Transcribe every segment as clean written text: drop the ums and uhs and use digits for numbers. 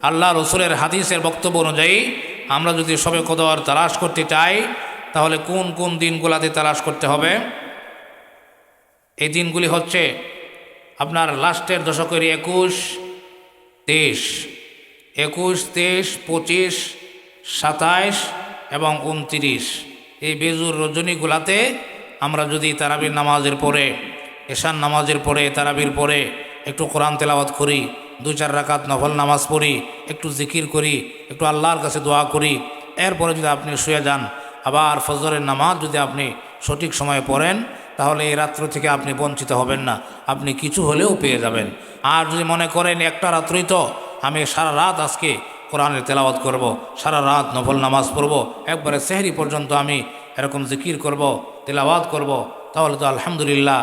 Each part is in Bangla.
আল্লাহ রসুলের হাদিসের বক্তব্য অনুযায়ী আমরা যদি শবে কদর তালাশ করতে চাই তাহলে কোন কোন দিনগুলোতে তালাশ করতে হবে? এই দিনগুলি হচ্ছে আপনার লাস্টের দশকের 21, 23, 25, 27 এবং 29 এই বেজুর রজনীগুলাতে আমরা যদি তারাবির নামাজের পরে, এশার নামাজের পরে, তারাবির পরে একটু কোরআন তেলাওয়াত করি, 2-4 রাকাত নফল নামাজ পড়ি, একটু জিকির করি, একটু আল্লাহর কাছে দোয়া করি, এরপরে যদি আপনি শুয়ে যান, আবার ফজরের নামাজ যদি আপনি সঠিক সময়ে পড়েন, তাহলে এই রাত্র থেকে আপনি বঞ্চিত হবেন না, আপনি কিছু হলেও পেয়ে যাবেন। আর যদি মনে করেন একটা রাত্রই তো, আমি সারা রাত আজকে কোরআনের তেলাওয়াত করব, সারা রাত নফল নামাজ পড়ব, একবারে সেহরি পর্যন্ত আমি এরকম জিকির করব, তেলাওয়াত করব, তাহলে তো আলহামদুলিল্লাহ।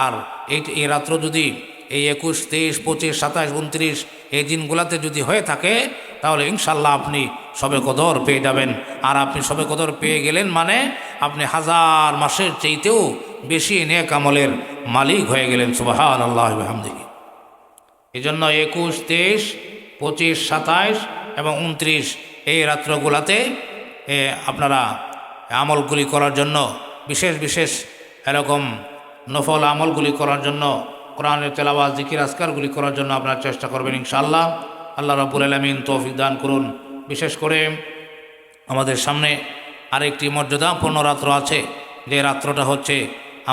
আর এই রাত্র যদি এই 21, 23, 25, 27, 29 এই দিনগুলাতে যদি হয়ে থাকে, তাহলে ইনশাল্লাহ আপনি শবে কদর পেয়ে যাবেন। আর আপনি শবে কদর পেয়ে গেলেন মানে আপনি 1000 মাসের চাইতেও বেশি নেক আমলের মালিক হয়ে গেলেন। সুবহানাল্লাহি ওয়া বিহামদিহি। এই জন্য 21, 23, 25, 27 এবং 29 এই রাত্রগুলাতে আপনারা আমলগুলি করার জন্য, বিশেষ বিশেষ এরকম নফল আমলগুলি করার জন্য, কোরআনের তেলাওয়াত, জিকির, আজকারগুলি করার জন্য আপনারা চেষ্টা করবেন ইনশাআল্লাহ। আল্লাহ রাব্বুল আলামিন তৌফিক দান করুন। বিশেষ করে আমাদের সামনে আরেকটি মর্যাদাপূর্ণ রাত্র আছে, যে রাত্রটা হচ্ছে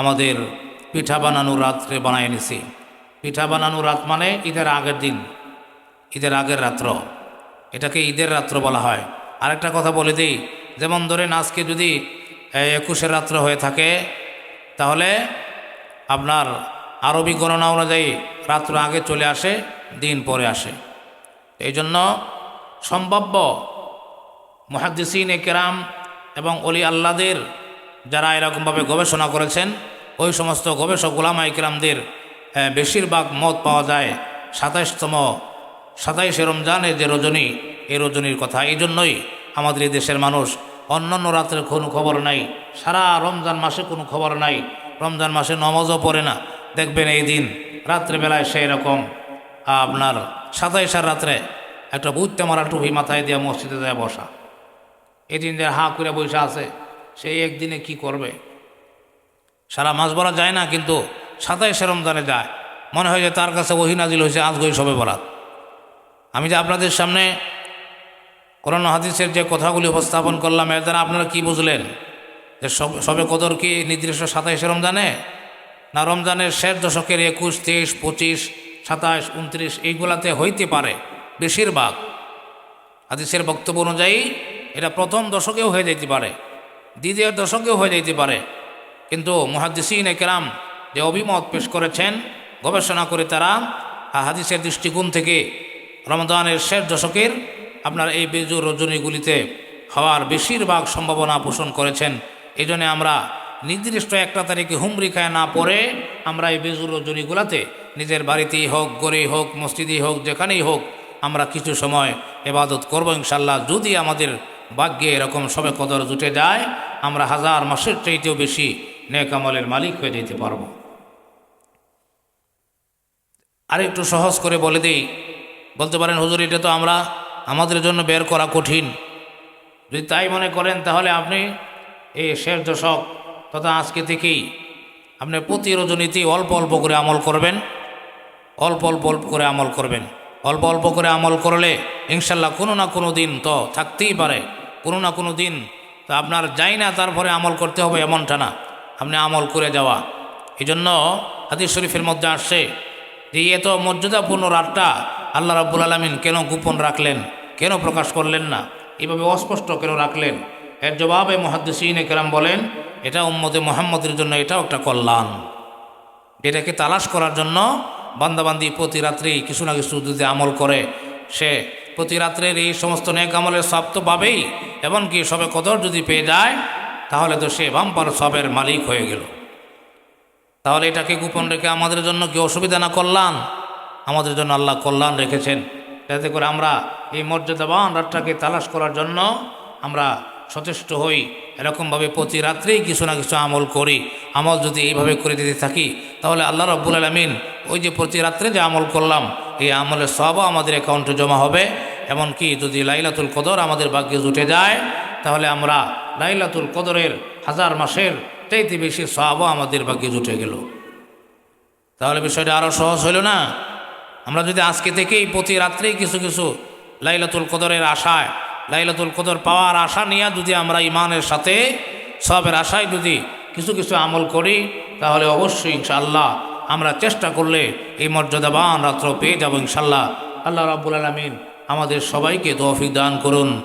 আমাদের পিঠা বানানোর রাত্রে বানায় নিছি। পিঠা বানানোর রাত মানে ঈদের আগের দিন, ঈদের আগের রাত্র, এটাকে ঈদের রাত্র বলা হয়। আরেকটা কথা বলে দিই, যেমন ধরেন আজকে যদি 21 রাত্র হয়ে থাকে, তাহলে আপনার আরবি গণনা অনুযায়ী রাত্র আগে চলে আসে, দিন পরে আসে। এই জন্য সম্ভাব্য মুহাদ্দিসিনে কেরাম এবং অলি আল্লাহদের যারা এরকমভাবে গবেষণা করেছেন, ওই সমস্ত গবেষক উলামায়ে কেরামদের বেশিরভাগ মত পাওয়া যায় 27 রমজানের যে রজনী, এই রজনীর কথা। এই জন্যই আমাদের এই দেশের মানুষ অন্যান্য রাত্রের কোনো খবর নাই, সারা রমজান মাসে কোনো খবর নাই, রমজান মাসে নমাজও পড়ে না। দেখবেন এই দিন রাত্রেবেলায় সেই রকম আপনার 27 রাত্রে একটা বুঝতে মারা টুপি মাথায় দিয়ে মসজিদে যায় বসা। এই দিন যে হাঁ করে বসে আছে, সেই একদিনে কি করবে? সারা মাস বলা যায় না, কিন্তু 27 রমজানে যায়, মনে হয় যে তার কাছে ওহী নাজিল হয়েছে আজগই শবে বরাত। আমি যে আপনাদের সামনে কোরআন হাদিসের যে কথাগুলি উপস্থাপন করলাম, এর দ্বারা আপনারা কি বুঝলেন? যে শবে কদর কি নির্দিষ্ট 27 রমজানে, না রমজানের শেষ দশকের 21, 23, 25, 27, 29 এইগুলাতে হইতে পারে? বেশিরভাগ হাদিসের বক্তব্য অনুযায়ী এটা প্রথম দশকেও হয়ে যেতে পারে, দ্বিতীয় দশকেও হয়ে যেতে পারে। কিন্তু মুহাদ্দিসিনে কেরাম যে অভিমত পেশ করেছেন, গবেষণা করে তারা হাদিসের দৃষ্টিকোণ থেকে রমজানের শেষ দশকের আপনার এই বেজুর রজনীগুলিতে হওয়ার বেশিরভাগ সম্ভাবনা পোষণ করেছেন। এই জন্যে আমরা নির্দিষ্ট একটা তারিখে হুমরি খায় না পড়ে আমরা এই বেজুর রজনীগুলাতে নিজের বাড়িতেই হোক, গড়েই হোক, মসজিদেই হোক, যেখানেই হোক আমরা কিছু সময় ইবাদত করব ইনশাল্লাহ। যদি আমাদের ভাগ্যে এরকম শবে কদর জুটে যায়, আমরা 1000 মাসের চাইতেও বেশি নেক আমলের মালিক হয়ে যেতে পারব। আর একটু সহজ করে বলে দিই, বলতে পারেন হুজুর এটা তো আমাদের জন্য বের করা কঠিন। যদি তাই মনে করেন, তাহলে আপনি এই শেষ দশক তথা আজকে থেকেই আপনি প্রতি রজনীতে অল্প অল্প করে আমল করবেন, অল্প অল্প করে আমল করবেন। অল্প অল্প করে আমল করলে ইনশাল্লাহ কোনো না কোনো দিন তো থাকতেই পারে, কোনো না কোনো দিন তো আপনার যাই না তারপরে আমল করতে হবে এমনটা না, আপনি আমল করে যাওয়া। এই জন্য হাদিস শরীফের মধ্যে আসছে যে এত মর্যাদাপূর্ণ রাতটা আল্লাহ রাব্বুল আলামিন কেন গোপন রাখলেন, কেন প্রকাশ করলেন না, এভাবে অস্পষ্ট কেন রাখলেন? এর জবাবে মুহাদ্দিসিনে কেরাম বলেন, এটা উম্মতে মুহাম্মদের জন্য এটাও একটা কল্যাণ। এটাকে তালাশ করার জন্য বান্দাবান্দি প্রতি রাত্রেই কিছু না কিছু যদি আমল করে, সে প্রতি রাত্রের এই সমস্ত নেক আমলের সব তো পাবেই, এমনকি শবে কদর যদি পেয়ে যায়, তাহলে তো সে বাম্পার সবের মালিক হয়ে গেল। তাহলে এটাকে গোপন রেখে আমাদের জন্য কি অসুবিধা না কল্যাণ? আমাদের জন্য আল্লাহ কল্যাণ রেখেছেন, যাতে করে আমরা এই মর্যাদাবান রাতটাকে তালাশ করার জন্য আমরা সচেষ্ট হই, এরকমভাবে প্রতি রাত্রেই কিছু না কিছু আমল করি। আমল যদি এইভাবে করে দিতে থাকি, তাহলে আল্লাহ রাব্বুল আলামিন ওই যে প্রতি রাত্রে যে আমল করলাম, এই আমলের সবও আমাদের অ্যাকাউন্টে জমা হবে এমনকি যদি লাইলাতুল কদর আমাদের ভাগ্যে জুটে যায় তাহলে আমরা লাইলাতুল কদরের 1000 মাসের চাইতে বেশি সওয়াবও আমাদের ভাগ্যে জুটে গেল। তাহলে বিষয়টা আরও সহজ হইল না? আমরা যদি আজকে থেকেই প্রতি রাত্রেই কিছু কিছু লাইলাতুল কদরের আশায়, লাইলাতুল কদর পাওয়ার আশা নিয়ে যদি আমরা ইমানের সাথে সবের আশায় যদি কিছু কিছু আমল করি তাহলে অবশ্যই ইনশাআল্লাহ আমরা চেষ্টা করলে এই মর্যাদাবান রাত্র পেয়ে যাব ইনশাআল্লাহ। আল্লাহ রাব্বুল আলামিন আমাদের সবাইকে তৌফিক দান করুন।